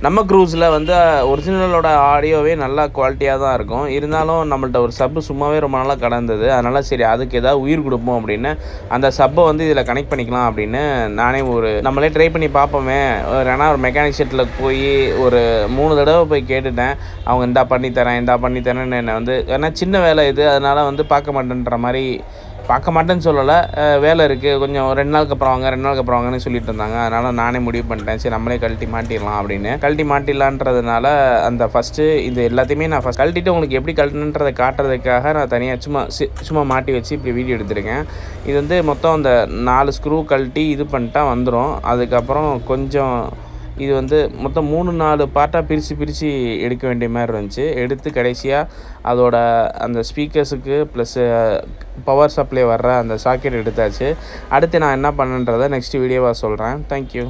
நம்ம க்ரூஸில் வந்து ஒரிஜினலோட ஆடியோவே நல்லா குவாலிட்டியாக தான் இருக்கும். இருந்தாலும் நம்மள்ட்ட ஒரு சப்பு சும்மாவே ரொம்ப நாளாக கடந்தது. அதனால் சரி அதுக்கு ஏதாவது உயிர் கொடுப்போம் அப்படின்னு அந்த சப்பை வந்து இதில் கனெக்ட் பண்ணிக்கலாம் அப்படின்னு நானே நம்மளே ட்ரை பண்ணி பார்ப்போமே. ஏன்னா ஒரு மெக்கானிக் ஷெட்டில் போய் ஒரு 3 தடவை போய் கேட்டுட்டேன். அவங்க இந்தா பண்ணித்தரேன்னு என்னை வந்து ஏன்னா சின்ன வேலை இது, அதனால் வந்து பார்க்க மாட்டேன்னு சொல்லலை. வேலை இருக்குது, கொஞ்சம் 2 நாளுக்கு அப்புறம் வாங்கன்னு சொல்லிட்டு இருந்தாங்க. அதனால் நானே முடிவு பண்ணிட்டேன், சரி நம்மளே கழட்டி மாட்டிடலாம் அப்படின்னு. கழட்டி மாட்டிடலான்றதுனால அந்த ஃபஸ்ட்டு இது எல்லாத்தையுமே நான் கழட்டிட்டு உங்களுக்கு எப்படி கழட்டணுன்றதை காட்டுறதுக்காக நான் தனியாக சும்மா மாட்டி வச்சு இப்படி வீடியோ எடுத்திருக்கேன். இது வந்து மொத்தம் அந்த 4 ஸ்க்ரூ கழட்டி இது பண்ணிட்டா வந்துடும். அதுக்கப்புறம் கொஞ்சம் இது வந்து மொத்தம் 3-4 பார்ட்டாக பிரித்து எடுக்க வேண்டிய மாதிரி இருந்துச்சு. எடுத்து கடைசியாக அதோட அந்த ஸ்பீக்கர்ஸுக்கு ப்ளஸ்ஸு பவர் சப்ளை வர்ற அந்த சாக்கெட் எடுத்தாச்சு. அடுத்து நான் என்ன பண்ணுன்றதை நெக்ஸ்ட் வீடியோவாக சொல்கிறேன். தேங்க்யூ.